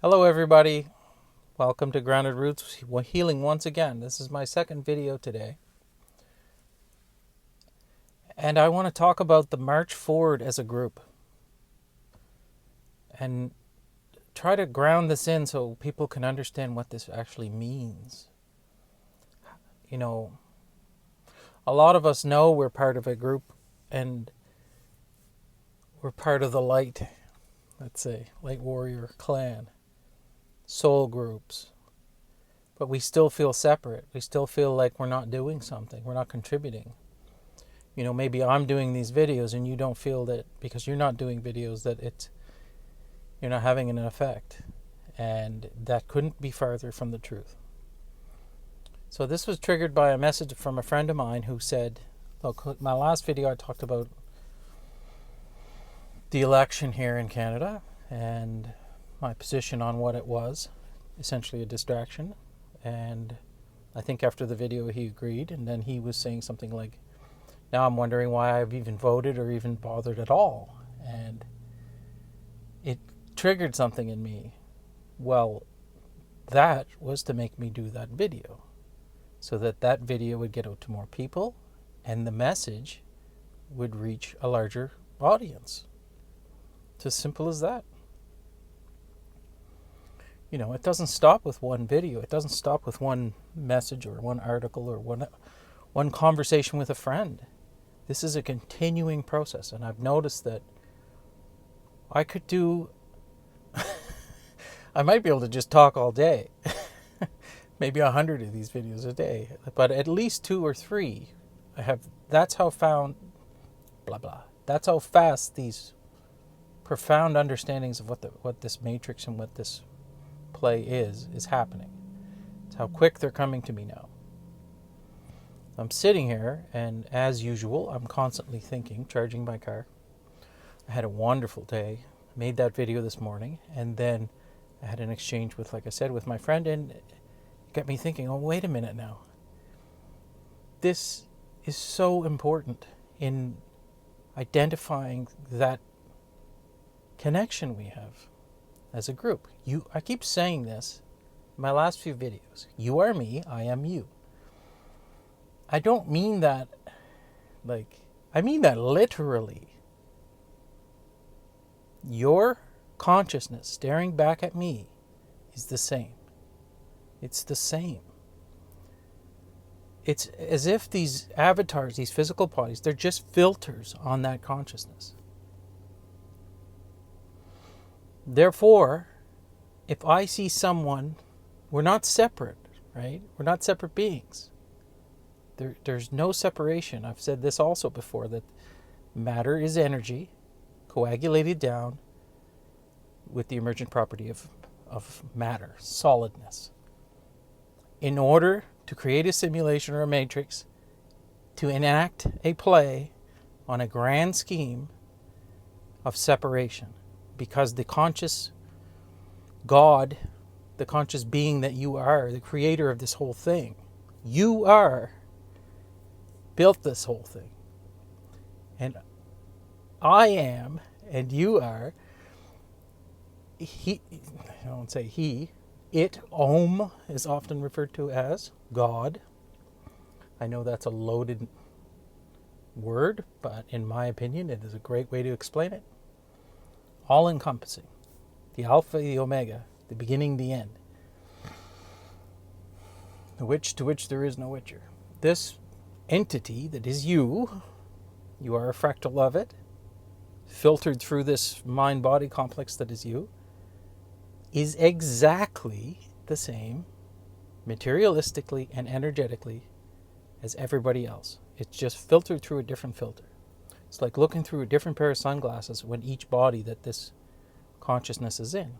Hello everybody, welcome to Grounded Roots Healing once again. This is my second video today. And I want to talk about the march forward as a group. And try to ground this in so people can understand what this actually means. You know, a lot of us know we're part of a group and we're part of the light, let's say, light warrior clan. Soul groups, but we still feel separate. We still feel like we're not doing something. We're not contributing. You know, maybe I'm doing these videos and you don't feel that because you're not doing videos that you're not having an effect, and that couldn't be farther from the truth. So this was triggered by a message from a friend of mine who said, look, my last video I talked about the election here in Canada and my position on what it was, essentially a distraction. And I think after the video he agreed, and then he was saying something like, now I'm wondering why I've even voted or even bothered at all. And it triggered something in me. Well, that was to make me do that video, so that video would get out to more people and the message would reach a larger audience. It's as simple as that. You know, it doesn't stop with one video. It doesn't stop with one message or one article or one conversation with a friend. This is a continuing process. And I've noticed that I could do... I might be able to just talk all day. Maybe 100 of these videos a day. But at least 2 or 3. That's how That's how fast these profound understandings of what this matrix and what this play is happening. It's how quick they're coming to me now. I'm sitting here, and as usual, I'm constantly thinking, charging my car. I had a wonderful day. I made that video this morning, and then I had an exchange with, like I said, with my friend, and it got me thinking, oh, wait a minute now. This is so important in identifying that connection we have as a group. I keep saying this in my last few videos. You are me, I am you. I don't mean that I mean that literally. Your consciousness staring back at me is the same. It's the same. It's as if these avatars, these physical bodies, they're just filters on that consciousness. Therefore, if I see someone, we're not separate, right? We're not separate beings. There's no separation. I've said this also before, that matter is energy coagulated down with the emergent property of matter, solidness. In order to create a simulation or a matrix, to enact a play on a grand scheme of separation. Because the conscious God, the conscious being that you are, the creator of this whole thing, you are, built this whole thing. And I am, and you are, he, I don't say he, it, Om, is often referred to as God. I know that's a loaded word, but in my opinion, it is a great way to explain it. All-encompassing, the Alpha, the Omega, the beginning, the end, the which to which there is no witcher. This entity that is you are a fractal of it, filtered through this mind-body complex that is you, is exactly the same, materialistically and energetically, as everybody else. It's just filtered through a different filter. It's like looking through a different pair of sunglasses when each body that this consciousness is in.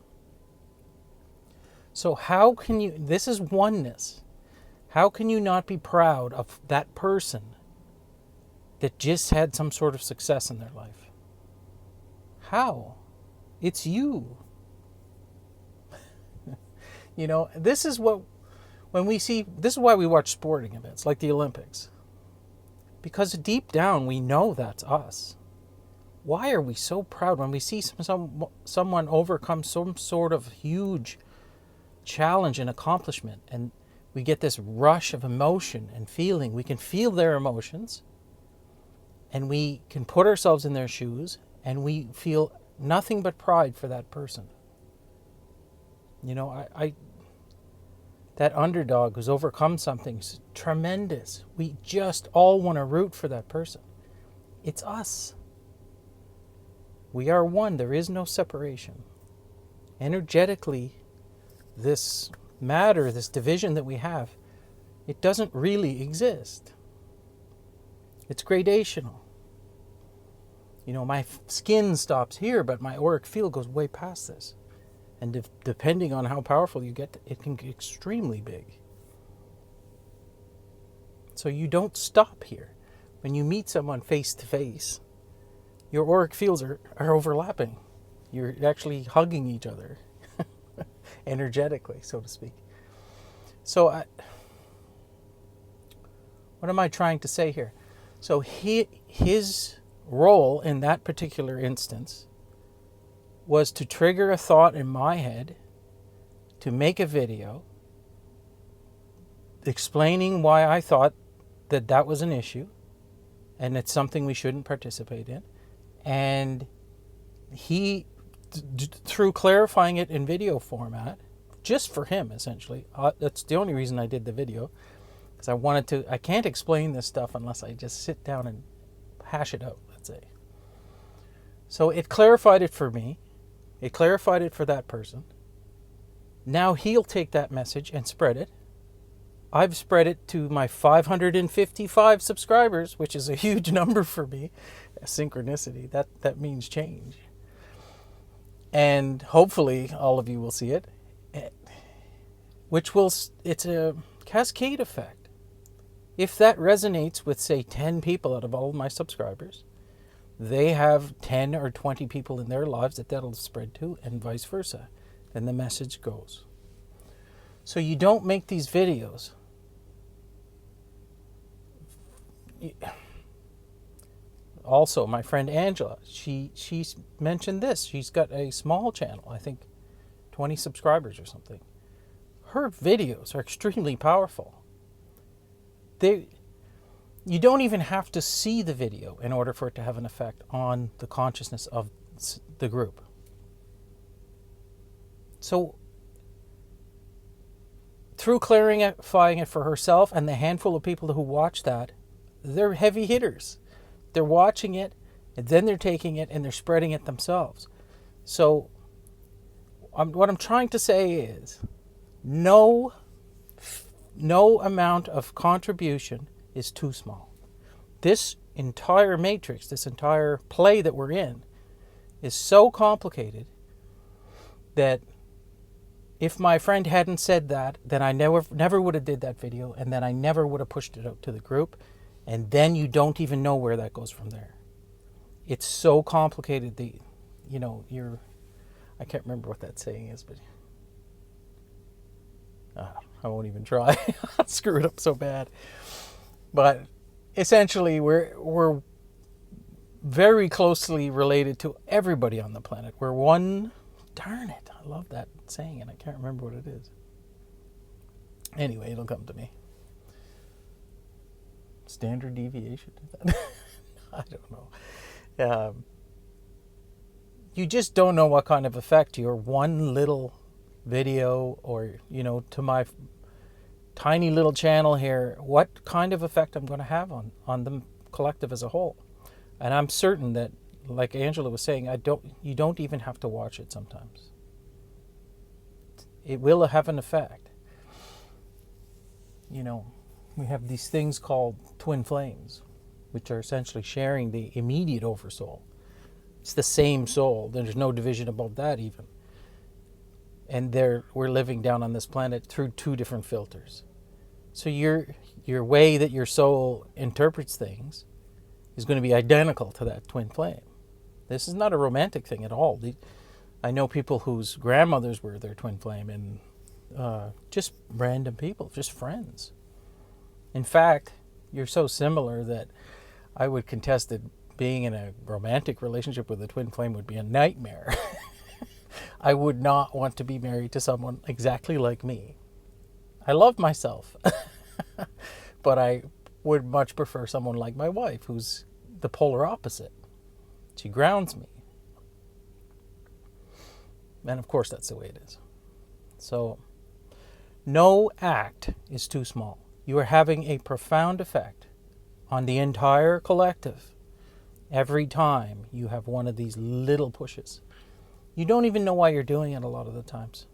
So how can you, this is oneness. How can you not be proud of that person that just had some sort of success in their life? How? It's you. You know, this is what, when we see, this is why we watch sporting events like the Olympics. Because deep down we know that's us. Why are we so proud when we see someone overcome some sort of huge challenge and accomplishment, and we get this rush of emotion and feeling? We can feel their emotions, and we can put ourselves in their shoes, and we feel nothing but pride for that person. You know, that underdog who's overcome something is tremendous. We just all want to root for that person. It's us. We are one. There is no separation. Energetically, this matter, this division that we have, it doesn't really exist. It's gradational. You know, my skin stops here, but my auric field goes way past this. And depending on how powerful you get, it can get extremely big. So you don't stop here. When you meet someone face to face, your auric fields are overlapping. You're actually hugging each other, energetically, so to speak. So what am I trying to say here? So his role in that particular instance was to trigger a thought in my head, to make a video explaining why I thought that was an issue and it's something we shouldn't participate in. And he, through clarifying it in video format, just for him essentially, that's the only reason I did the video, because I can't explain this stuff unless I just sit down and hash it out, let's say. So it clarified it for me. It clarified it for that person. Now he'll take that message and spread it. I've spread it to my 555 subscribers, which is a huge number for me. A synchronicity. That means change. And hopefully all of you will see it. It's a cascade effect. If that resonates with, say, 10 people out of all of my subscribers, they have 10 or 20 people in their lives that'll spread to, and vice versa. And the message goes. So you don't make these videos. Also, my friend Angela, she's mentioned this. She's got a small channel, I think 20 subscribers or something. Her videos are extremely powerful. You don't even have to see the video in order for it to have an effect on the consciousness of the group. So, through clarifying it for herself and the handful of people who watch that, they're heavy hitters. They're watching it, and then they're taking it and they're spreading it themselves. So, what I'm trying to say is, no amount of contribution is too small. This entire matrix, this entire play that we're in, is so complicated that if my friend hadn't said that, then I never would have did that video, and then I never would have pushed it out to the group, and then you don't even know where that goes from there. It's so complicated that, I can't remember what that saying is, but I won't even try. I'll screw it up so bad. But essentially, we're very closely related to everybody on the planet. We're one. Darn it, I love that saying, and I can't remember what it is. Anyway, it'll come to me. Standard deviation? I don't know. You just don't know what kind of effect your one little video or, to my tiny little channel here, what kind of effect I'm going to have on the collective as a whole. And I'm certain that, like Angela was saying, you don't even have to watch it sometimes. It will have an effect. We have these things called twin flames, which are essentially sharing the immediate oversoul. It's the same soul. There's no division above that even. And we're living down on this planet through two different filters. So your way that your soul interprets things is going to be identical to that twin flame. This is not a romantic thing at all. I know people whose grandmothers were their twin flame, and just random people, just friends. In fact, you're so similar that I would contest it being in a romantic relationship with a twin flame would be a nightmare. I would not want to be married to someone exactly like me. I love myself, but I would much prefer someone like my wife, who's the polar opposite. She grounds me. And of course, that's the way it is. So, no act is too small. You are having a profound effect on the entire collective every time you have one of these little pushes. You don't even know why you're doing it a lot of the times.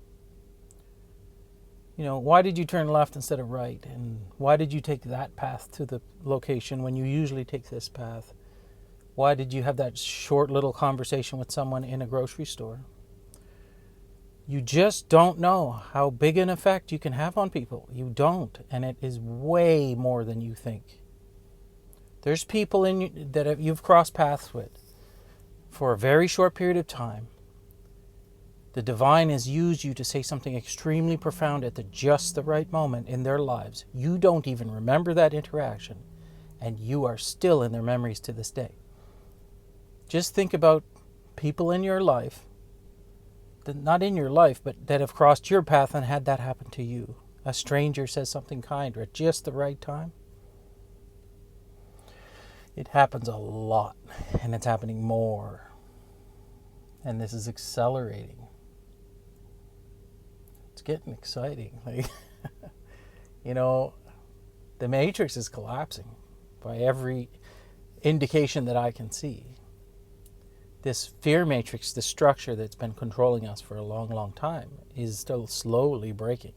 You know, why did you turn left instead of right? And why did you take that path to the location when you usually take this path? Why did you have that short little conversation with someone in a grocery store? You just don't know how big an effect you can have on people. You don't, and it is way more than you think. There's people that you've crossed paths with for a very short period of time. The divine has used you to say something extremely profound at just the right moment in their lives. You don't even remember that interaction, and you are still in their memories to this day. Just think about people in your life, not in your life, but that have crossed your path and had that happen to you. A stranger says something kind or at just the right time. It happens a lot, and it's happening more. And this is accelerating. It's getting exciting. You know, the matrix is collapsing by every indication that I can see. This fear matrix, the structure that's been controlling us for a long, long time, is still slowly breaking.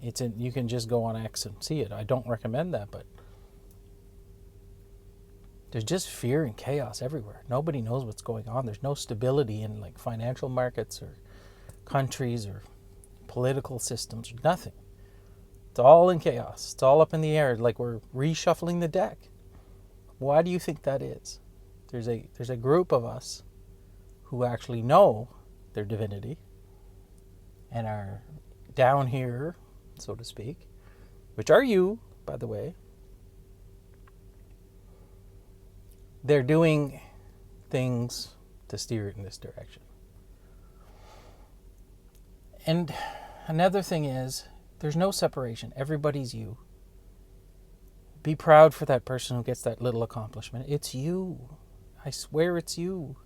You can just go on X and see it. I don't recommend that, but there's just fear and chaos everywhere. Nobody knows what's going on. There's no stability in like financial markets or countries or political systems, or nothing. It's all in chaos. It's all up in the air, like we're reshuffling the deck. Why do you think that is? There's a group of us who actually know their divinity and are down here, so to speak, which are you, by the way. They're doing things to steer it in this direction. And another thing is, there's no separation. Everybody's you. Be proud for that person who gets that little accomplishment. It's you. I swear it's you.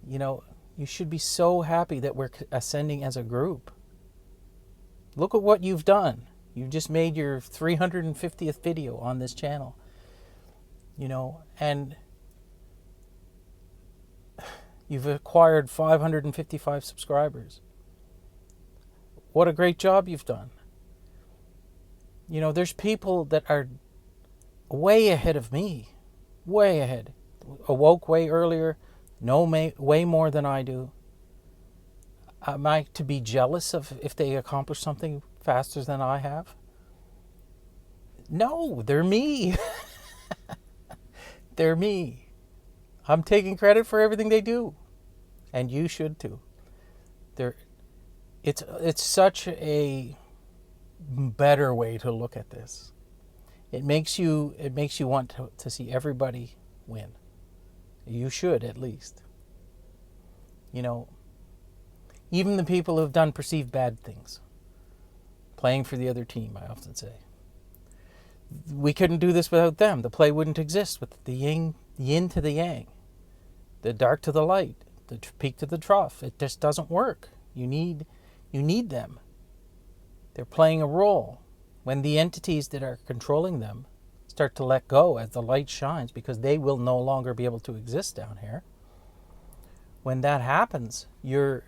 You know, you should be so happy that we're ascending as a group. Look at what you've done. You've just made your 350th video on this channel. You know, and you've acquired 555 subscribers. What a great job you've done. You know, there's people that are way ahead of me. Way ahead. Awoke way earlier. Know way more than I do. Am I to be jealous of if they accomplish something faster than I have? No, they're me. They're me. I'm taking credit for everything they do. And you should too. It's such a better way to look at this. It makes you want to see everybody win. You should, at least. You know, even the people who have done perceived bad things. Playing for the other team, I often say. We couldn't do this without them. The play wouldn't exist with the yin to the yang. The dark to the light. The peak to the trough. It just doesn't work. You need them. They're playing a role. When the entities that are controlling them start to let go as the light shines, because they will no longer be able to exist down here. When that happens, they're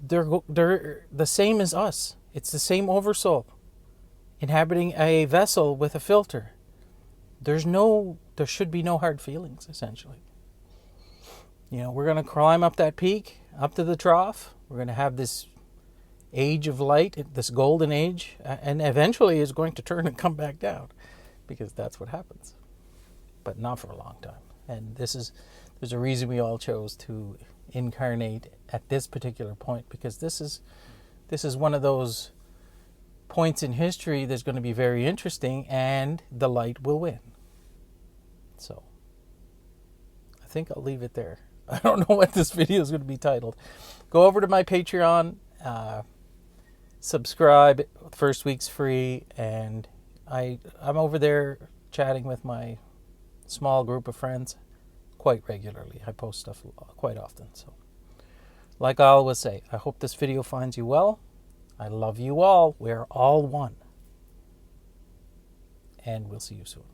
the same as us. It's the same oversoul inhabiting a vessel with a filter. There should be no hard feelings, essentially. You know, we're going to climb up that peak, up to the trough. We're going to have this age of light, this golden age, and eventually is going to turn and come back down, because that's what happens. But not for a long time. And there's a reason we all chose to incarnate at this particular point, because this is one of those points in history that's going to be very interesting, and the light will win. So I think I'll leave it there. I don't know what this video is going to be titled. Go over to my Patreon, subscribe. First week's free, and I'm over there chatting with my small group of friends quite regularly. I post stuff quite often. So, like I always say, I hope this video finds you well. I love you all. We're all one. And we'll see you soon.